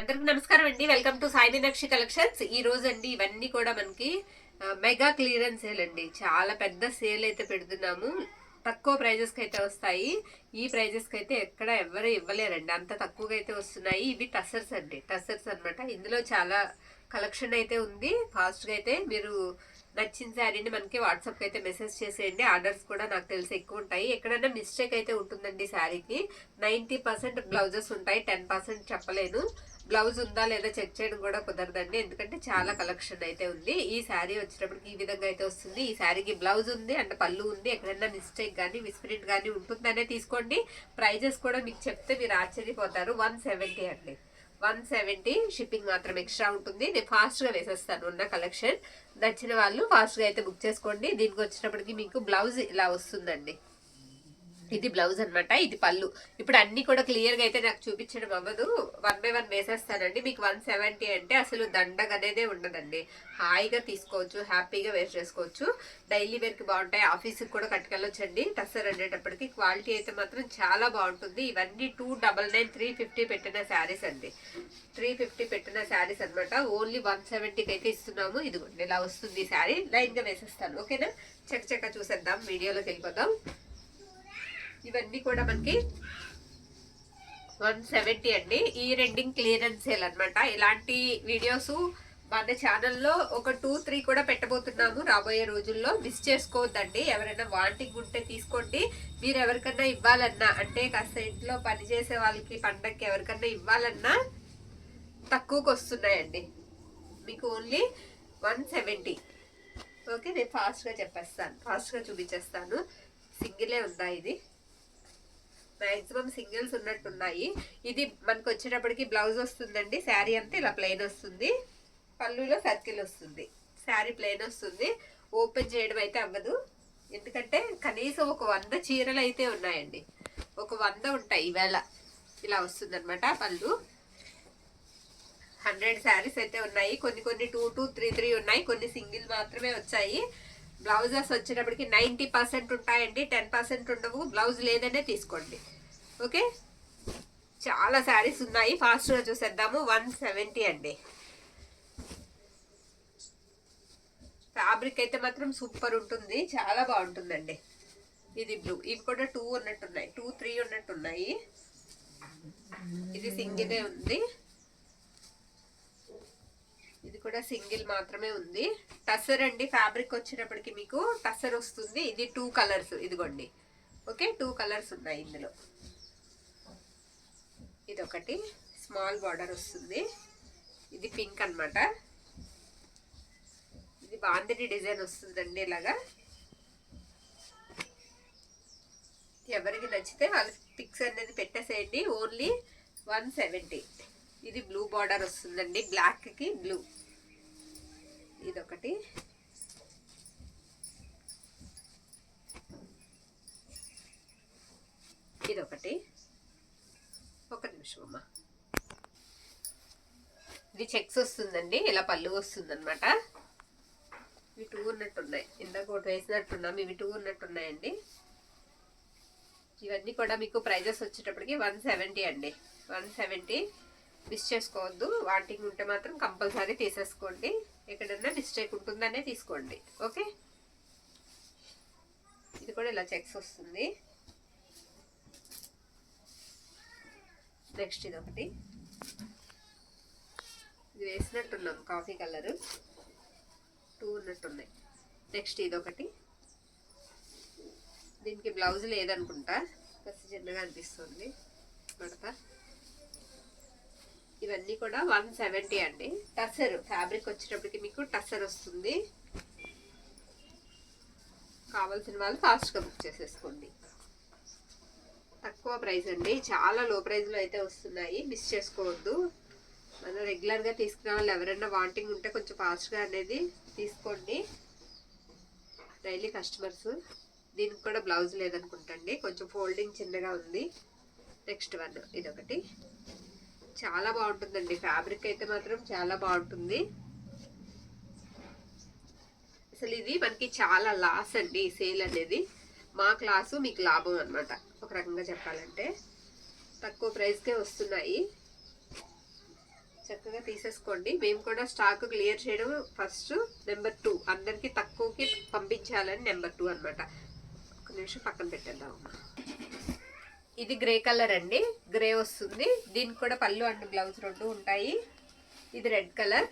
అందరికి నమస్కారం అండి. Welcome to Sai Meenakshi collections. ఈ రోజు అండి ఇవన్నీ కూడా మనకి మెగా క్లియరెన్స్ సేల్ అండి. చాలా పెద్ద సేల్ అయితే పెడుతున్నాము. తక్కువ ప్రైజెస్ కి అయితే వస్తాయి. ఈ ప్రైజెస్ కి అయితే ఎక్కడ ఎవరు ఇవ్వలేరండి, అంత తక్కువగా అయితే వస్తున్నాయి. ఇవి టసర్స్ అండి, టసర్స్ అన్నమాట. ఇందులో చాలా కలెక్షన్ అయితే ఉంది. ఫాస్ట్ గా అయితే మీరు నచ్చిన శారీని మనకి వాట్సాప్ కి అయితే మెసేజ్ చేసేయండి. ఆర్డర్స్ కూడా నాకు తెలిసి ఎక్కువ ఉంటాయి. ఎక్కడైనా మిస్టేక్ అయితే ఉంటుందండి శారీకి. 90% బ్లౌజెస్ ఉంటాయి, 10% చెప్పలేను. బ్లౌజ్ ఉందా లేదా చెక్ చేయడం కూడా కుదరదండి, ఎందుకంటే చాలా కలెక్షన్ అయితే ఉంది. ఈ శారీ వచ్చేటప్పటికి ఈ విధంగా అయితే వస్తుంది. ఈ శారీకి బ్లౌజ్ ఉంది అండ్ పళ్ళు ఉంది. ఎక్కడైనా మిస్టేక్ కానీ మిస్ప్రింట్ కానీ ఉంటుందనే తీసుకోండి. ప్రైజెస్ కూడా మీకు చెప్తే మీరు ఆశ్చర్యపోతారు. 170 అండి, 170. షిప్పింగ్ మాత్రం ఎక్స్ట్రా ఉంటుంది. నేను ఫాస్ట్ గా వేసేస్తాను ఉన్న కలెక్షన్. నచ్చిన వాళ్ళు ఫాస్ట్ గా అయితే బుక్ చేసుకోండి. దీనికి వచ్చేటప్పటికి మీకు బ్లౌజ్ ఇలా వస్తుందండి. ఇది బ్లౌజ్ అనమాట, ఇది పళ్ళు. ఇప్పుడు అన్ని కూడా క్లియర్ గా అయితే నాకు చూపించడం అవ్వదు, 1 బై 1 వేసేస్తానండి. మీకు 170 అంటే అసలు దండగ అనేదే ఉండదండి. హాయిగా తీసుకోవచ్చు, హ్యాపీగా వేర్ చేసుకోవచ్చు. డైలీ వేర్ కి బాగుంటాయి, ఆఫీస్ కి కూడా కట్టుకెళ్ళొచ్చండి. టస్సర్ అనేటప్పటికి క్వాలిటీ అయితే మాత్రం చాలా బాగుంటుంది. ఇవన్నీ 299, 350 పెట్టిన శారీస్ అండి. 350 పెట్టిన శారీస్ అనమాట. ఓన్లీ 170కి అయితే ఇస్తున్నాము. ఇదిగోండి ఇలా వస్తుంది శారీ. లైన్ గా వేసేస్తాను, ఓకేనా? చక్క చూసేద్దాం, వీడియోలోకి వెళ్ళిపోదాం. ఇవన్నీ కూడా మనకి 170 అండి. ఈ రెండింగ్ క్లియరెన్స్ సేల్ అనమాట. ఇలాంటి వీడియోస్ మన ఛానల్లో ఒక 2-3 కూడా పెట్టబోతున్నాము రాబోయే రోజుల్లో. మిస్ చేసుకోవద్దండి. ఎవరైనా వాంటింగ్ ఉంటే తీసుకోండి. మీరు ఎవరికన్నా ఇవ్వాలన్నా, అంటే కాస్త ఇంట్లో పనిచేసే వాళ్ళకి, పండగకి ఎవరికన్నా ఇవ్వాలన్నా తక్కువకి వస్తున్నాయండి. మీకు ఓన్లీ 170. ఓకే, నేను ఫాస్ట్గా చెప్పేస్తాను, ఫాస్ట్గా చూపించేస్తాను. సింగిలే ఉందా ఇది? మాక్సిమం సింగిల్స్ ఉన్నట్టున్నాయి. ఇది మనకు వచ్చేటప్పటికి బ్లౌజ్ వస్తుందండి. శారీ అంతా ఇలా ప్లెయిన్ వస్తుంది, పళ్ళులో సర్కిల్ వస్తుంది, శారీ ప్లెయిన్ వస్తుంది. ఓపెన్ చేయడం అయితే అవ్వదు, ఎందుకంటే కనీసం ఒక 100 చీరలు అయితే ఉన్నాయండి. ఒక 100 ఉంటాయి ఈవేళ. ఇలా వస్తుంది అనమాట పళ్ళు. 100 శారీస్ అయితే ఉన్నాయి. కొన్ని 2-2, 3-3 ఉన్నాయి. కొన్ని సింగిల్ మాత్రమే వచ్చాయి. బ్లౌజెస్ వచ్చేటప్పటికి 90% ఉంటాయండి, 10% ఉండవు. బ్లౌజ్ లేదనే తీసుకోండి, ఓకే? చాలా శారీస్ ఉన్నాయి, ఫాస్ట్గా చూసేద్దాము. 170 అండి. ఫ్యాబ్రిక్ అయితే మాత్రం సూపర్ ఉంటుంది, చాలా బాగుంటుందండి. ఇది బ్లూ. ఇవి కూడా 2 ఉన్నట్టున్నాయి, 2-3 ఉన్నట్టున్నాయి. ఇది సింగిలే ఉంది, ఇది కూడా సింగిల్ మాత్రమే ఉంది. టసర్ అండి. ఫ్యాబ్రిక్ వచ్చేటప్పటికి మీకు టసర్ వస్తుంది. ఇది 2 కలర్స్, ఇదిగోండి, ఓకే? 2 కలర్స్ ఉన్నాయి ఇందులో. ఇది ఒకటి స్మాల్ బార్డర్ వస్తుంది, ఇది పింక్ అనమాట. ఇది బాందిని డిజైన్ వస్తుందండి ఇలాగా. ఎవరికి నచ్చితే వాళ్ళు పిక్స్ అనేది పెట్టేసేయండి. ఓన్లీ 170. ఇది బ్లూ బార్డర్ వస్తుందండి, బ్లాక్ కి బ్లూ. ఇదొకటి, ఇదొకటి. ఒక నిమిషం అమ్మా. ఇది చెక్స్ వస్తుందండి, ఇలా పళ్ళు వస్తుంది అనమాట. ఇవి 2 ఉన్నట్టున్నాయి, ఇందాక ఒకటి వేసినట్టున్నాం. ఇవి 2 ఉన్నట్టున్నాయండి. ఇవన్నీ కూడా మీకు ప్రైజెస్ వచ్చేటప్పటికి 170 అండి, 170. మిస్ చేసుకోవద్దు. వాటింగ్ ఉంటే మాత్రం కంపల్సరీ తీసేసుకోండి. ఎక్కడన్నా మిస్టేక్ ఉంటుందనే తీసుకోండి, ఓకే? ఇది కూడా ఇలా చెక్స్ వస్తుంది. నెక్స్ట్ ఇది ఒకటి, ఇది వేసినట్టున్నాం, కాఫీ కలర్. 2 ఉన్నట్టున్నాయి. నెక్స్ట్ ఇది ఒకటి. దీనికి బ్లౌజ్ లేదనుకుంటా, కాస్త చిన్నగా అనిపిస్తుంది పడతా. ఇవన్నీ కూడా 170 అండి. టసర్ ఫ్యాబ్రిక్ వచ్చేటప్పటికి మీకు టసర్ వస్తుంది. కావాల్సిన వాళ్ళు ఫాస్ట్గా బుక్ చేసేసుకోండి. తక్కువ ప్రైస్ అండి, చాలా లో ప్రైస్లో అయితే వస్తున్నాయి. మిస్ చేసుకోవద్దు. మనం రెగ్యులర్గా తీసుకునే వాళ్ళు ఎవరైనా వాంటింగ్ ఉంటే కొంచెం ఫాస్ట్గా అనేది తీసుకోండి. Daily customers. దీనికి కూడా బ్లౌజ్ లేదనుకుంటండి, కొంచెం ఫోల్డింగ్ చిన్నగా ఉంది. నెక్స్ట్ వన్, ఇదొకటి. చాలా బాగుంటుందండి. ఫ్యాబ్రిక్ అయితే మాత్రం చాలా బాగుంటుంది. అసలు ఇది మనకి చాలా లాస్ అండి ఈ సేల్ అనేది. మా క్లాసు మీకు లాభం అనమాట, ఒక రకంగా చెప్పాలంటే. తక్కువ ప్రైస్కే వస్తున్నాయి. చక్కగా తీసేసుకోండి. మేము కూడా స్టాక్ క్లియర్ చేయడం ఫస్ట్. నెంబర్ 2 అందరికి తక్కువకి పంపించాలని నెంబర్ 2 అనమాట. ఒక నిమిషం పక్కన పెట్టేద్దాం. ఇది గ్రే కలర్ అండి, గ్రే వస్తుంది. దీనికి కూడా పళ్ళు అండ్ బ్లౌజ్ రెండు ఉంటాయి. ఇది రెడ్ కలర్,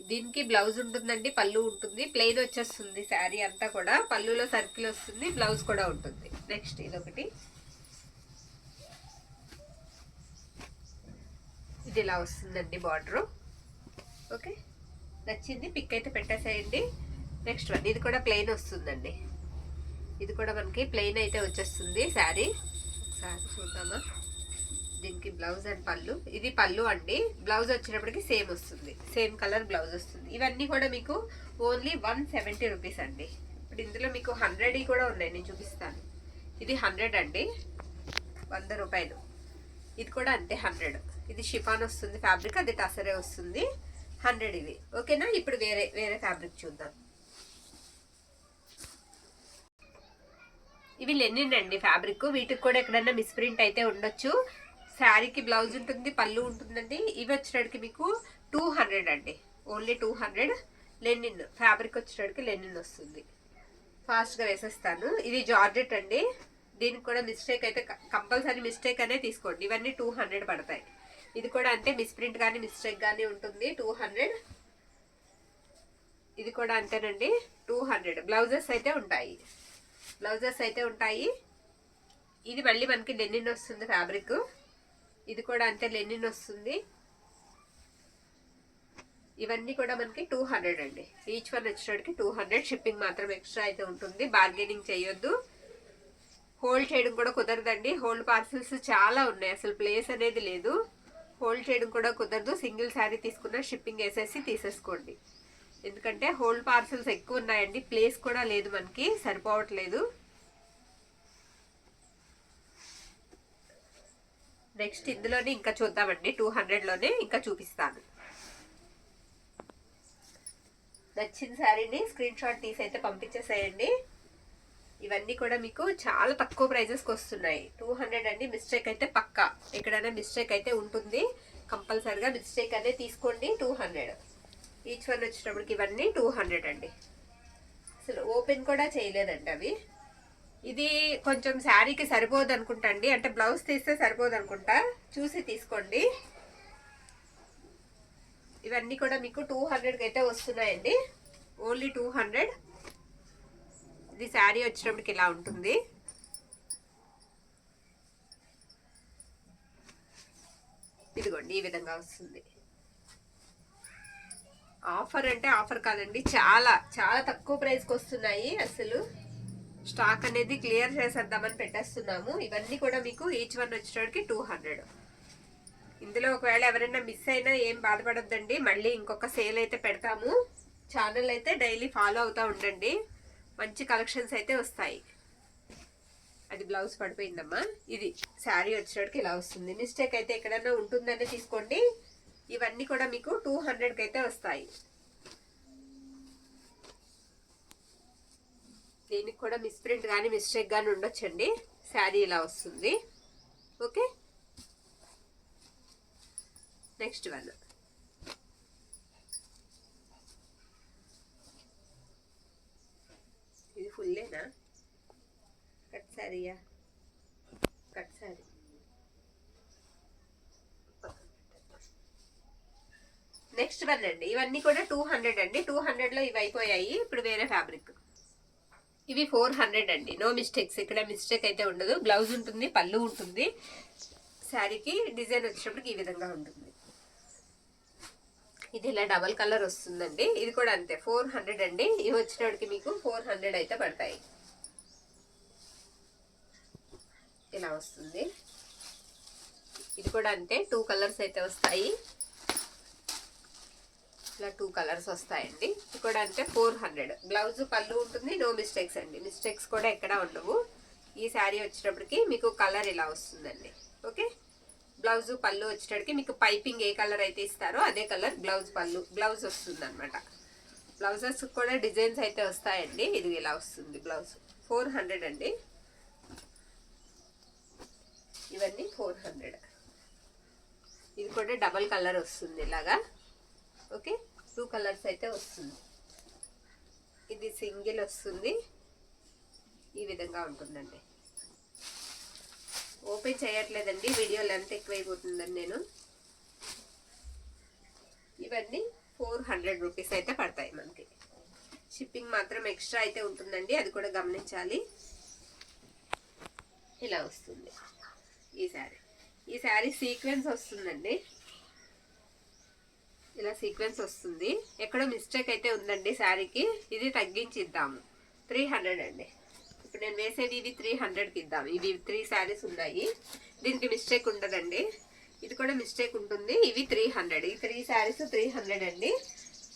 దీనికి బ్లౌజ్ ఉంటుందండి, పళ్ళు ఉంటుంది. ప్లెయిన్ వచ్చేస్తుంది శారీ అంతా కూడా. పళ్ళులో సర్కిల్ వస్తుంది, బ్లౌజ్ కూడా ఉంటుంది. నెక్స్ట్ ఇదొకటి, ఇది ఇలా వస్తుందండి బార్డర్. ఓకే, నచ్చింది పిక్ అయితే పెట్టేసేయండి. నెక్స్ట్ వన్, ఇది కూడా ప్లెయిన్ వస్తుందండి. ఇది కూడా మనకి ప్లెయిన్ అయితే వచ్చేస్తుంది శారీ. ఒకసారి చూద్దామా. దీనికి బ్లౌజ్ అండ్ పళ్ళు, ఇది పళ్ళు అండి. బ్లౌజ్ వచ్చేటప్పటికి సేమ్ వస్తుంది, సేమ్ కలర్ బ్లౌజ్ వస్తుంది. ఇవన్నీ కూడా మీకు ఓన్లీ 170 రూపీస్ అండి. ఇప్పుడు ఇందులో మీకు 100 కూడా ఉన్నాయి, నేను చూపిస్తాను. ఇది 100 అండి, 100 రూపాయలు. ఇది కూడా అంతే 100. ఇది షిఫాన్ వస్తుంది ఫ్యాబ్రిక్, అది టసరే వస్తుంది. 100 ఇవి. ఓకేనా. ఇప్పుడు వేరే వేరే ఫ్యాబ్రిక్ చూద్దాం. ఇవి లెనిన్ అండి ఫ్యాబ్రిక్. వీటికి కూడా ఎక్కడన్నా మిస్ప్రింట్ అయితే ఉండొచ్చు. శారీకి బ్లౌజ్ ఉంటుంది, పళ్ళు ఉంటుందండి. ఇవి వచ్చేటడికి మీకు 200 అండి, ఓన్లీ 200. లెనిన్ ఫ్యాబ్రిక్ వచ్చేటడికి లెనిన్ వస్తుంది. ఫాస్ట్గా వేసేస్తాను. ఇది జార్జెట్ అండి. దీనికి కూడా మిస్టేక్ అయితే కంపల్సరీ మిస్టేక్ అనే తీసుకోండి. ఇవన్నీ 200 పడతాయి. ఇది కూడా అంతే, మిస్ప్రింట్ కానీ మిస్టేక్ కానీ ఉంటుంది. 200. ఇది కూడా అంతేనండి, 200. బ్లౌజెస్ అయితే ఉంటాయి, బ్లౌజెస్ అయితే ఉంటాయి. ఇది మళ్ళీ మనకి లెనిన్ వస్తుంది ఫ్యాబ్రిక్. ఇది కూడా అంతే లెనిన్ వస్తుంది. ఇవన్నీ కూడా మనకి 200 అండి. ఈచ్ వన్ వచ్చేటికి 200. షిప్పింగ్ మాత్రం ఎక్స్ట్రా అయితే ఉంటుంది. బార్గెనింగ్ చేయొద్దు, హోల్డ్ చేయడం కూడా కుదరదండి. హోల్డ్ పార్సిల్స్ చాలా ఉన్నాయి, అసలు ప్లేస్ అనేది లేదు. హోల్డ్ చేయడం కూడా కుదరదు. సింగిల్ శారీ తీసుకున్న షిప్పింగ్ వేసేసి తీసేసుకోండి. ఎందుకంటే హోల్డ్ పార్సిల్స్ ఎక్కువ ఉన్నాయండి, ప్లేస్ కూడా లేదు, మనకి సరిపోవట్లేదు. నెక్స్ట్ ఇందులోనే ఇంకా చూద్దామండి. 200లోనే ఇంకా చూపిస్తాను. నచ్చిన శారీని స్క్రీన్ షాట్ తీసి అయితే పంపించేసేయండి. ఇవన్నీ కూడా మీకు చాలా తక్కువ ప్రైజెస్కి వస్తున్నాయి. 200 అండి. మిస్టేక్ అయితే పక్కా, ఎక్కడైనా మిస్టేక్ అయితే ఉంటుంది. కంపల్సరిగా మిస్టేక్ అనే తీసుకోండి. 200 ఈచ్ వన్ వచ్చేటప్పటికి ఇవన్నీ 200 అండి. అసలు ఓపెన్ కూడా చేయలేదండి అవి. ఇది కొంచెం శారీకి సరిపోదు అనుకుంటా అండి, అంటే బ్లౌజ్ తీస్తే సరిపోదు అనుకుంటా, చూసి తీసుకోండి. ఇవన్నీ కూడా మీకు 200కి అయితే వస్తున్నాయండి, ఓన్లీ 200. ఇది శారీ వచ్చేటప్పటికి ఇలా ఉంటుంది. ఇదిగోండి ఈ విధంగా వస్తుంది. ఆఫర్ అంటే ఆఫర్ కాదండి, చాలా చాలా తక్కువ ప్రైస్కి వస్తున్నాయి. అసలు స్టాక్ అనేది క్లియర్ చేసేద్దామని పెట్టేస్తున్నాము. ఇవన్నీ కూడా మీకు ఈచ్ వన్ వచ్చేటప్పటికి 200. ఇందులో ఒకవేళ ఎవరైనా మిస్ అయినా ఏం బాధపడద్దండి, మళ్ళీ ఇంకొక సేల్ అయితే పెడతాము. ఛానల్ అయితే డైలీ ఫాలో అవుతూ ఉండండి, మంచి కలెక్షన్స్ అయితే వస్తాయి. అది బ్లౌజ్ పడిపోయిందమ్మా. ఇది శారీ వచ్చేటప్పటికి ఇలా వస్తుంది. మిస్టేక్ అయితే ఎక్కడైనా ఉంటుందనే తీసుకోండి. ఇవన్నీ కూడా మీకు 200కి అయితే వస్తాయి. దీనికి కూడా మిస్ప్రింట్ కానీ మిస్టేక్ కానీ ఉండొచ్చండి. శారీ ఇలా వస్తుంది. Okay, next one. ఇది ఫుల్లేనా? కట్ శారీయా? కట్ శారీ. నెక్స్ట్ వన్ అండి. ఇవన్నీ కూడా 200 అండి. 200లో ఇవి అయిపోయాయి. ఇప్పుడు వేరే ఫ్యాబ్రిక్. ఇవి 400 అండి. నో మిస్టేక్స్, ఇక్కడ మిస్టేక్ అయితే ఉండదు. బ్లౌజ్ ఉంటుంది, పళ్ళు ఉంటుంది. శారీకి డిజైన్ వచ్చేటప్పటికి ఈ విధంగా ఉంటుంది. ఇది ఇలా డబల్ కలర్ వస్తుందండి. ఇది కూడా అంతే 400 అండి. ఇవి వచ్చేటప్పటికి మీకు 400 అయితే పడతాయి. ఇలా వస్తుంది. ఇది కూడా అంతే 2 కలర్స్ అయితే వస్తాయి. ఇలా 2 కలర్స్ వస్తాయండి. ఇది కూడా అంటే 400. బ్లౌజ్ పళ్ళు ఉంటుంది, నో మిస్టేక్స్ అండి. మిస్టేక్స్ కూడా ఎక్కడా ఉండవు. ఈ శారీ వచ్చేటప్పటికి మీకు కలర్ ఇలా వస్తుందండి. ఓకే, బ్లౌజ్ పళ్ళు వచ్చేటప్పటికి మీకు పైపింగ్ ఏ కలర్ అయితే ఇస్తారో అదే కలర్ బ్లౌజ్ పళ్ళు బ్లౌజ్ వస్తుంది అనమాట. బ్లౌజెస్ కూడా డిజైన్స్ అయితే వస్తాయండి. ఇది ఇలా వస్తుంది బ్లౌజ్. 400 అండి. ఇవన్నీ 400. ఇది కూడా డబల్ కలర్ వస్తుంది ఇలాగా. ఓకే, 2 కలర్స్ అయితే వస్తుంది. ఇది సింగిల్ వస్తుంది, ఈ విధంగా ఉంటుందండి. ఓపెన్ చేయట్లేదండి, వీడియో లెంత్ ఎక్కువైపోతుందని నేను. ఇవన్నీ 400 రూపీస్ అయితే పడతాయి మనకి. షిప్పింగ్ మాత్రం ఎక్స్ట్రా అయితే ఉంటుందండి, అది కూడా గమనించాలి. ఇలా వస్తుంది ఈ శారీ. ఈ శారీ సీక్వెన్స్ వస్తుందండి, ఇలా సీక్వెన్స్ వస్తుంది. ఎక్కడో మిస్టేక్ అయితే ఉందండి శారీకి, ఇది తగ్గించిద్దాము. 300 అండి. ఇప్పుడు నేను వేసేది ఇది 300కి ఇద్దాం. ఇవి 3 శారీస్ ఉన్నాయి, దీనికి మిస్టేక్ ఉండదండి. ఇది కూడా మిస్టేక్ ఉంటుంది. ఇవి 300, ఈ 3 శారీస్ 300 అండి.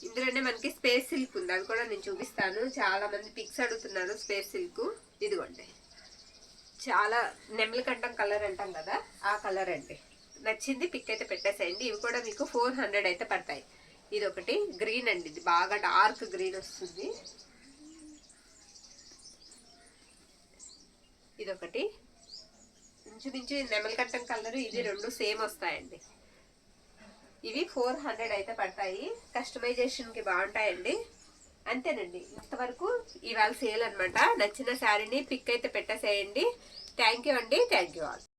ఇందులోనే మనకి స్పేస్ సిల్క్ ఉంది, అది కూడా నేను చూపిస్తాను. చాలా మంది పిక్స్ అడుగుతున్నారు స్పేస్ సిల్క్. ఇదిగోండి, చాలా నెమలికంఠం కలర్ అంటాం కదా, ఆ కలర్ అండి. నచ్చింది పిక్ అయితే పెట్టేసేయండి. ఇవి కూడా మీకు 400 అయితే పడతాయి. ఇది ఒకటి గ్రీన్ అండి, ఇది బాగా డార్క్ గ్రీన్ వస్తుంది. ఇదొకటి ఇంచుమించు నెమలికంఠం కలర్, ఇది 2 సేమ్ వస్తాయండి. ఇవి 400 అయితే పడతాయి. కస్టమైజేషన్ కి బాగుంటాయండి. అంతేనండి, ఇంతవరకు ఇవాళ సేల్ అనమాట. నచ్చిన శారీని పిక్ అయితే పెట్టేసేయండి. థ్యాంక్ యూ అండి, థ్యాంక్ యూ ఆల్.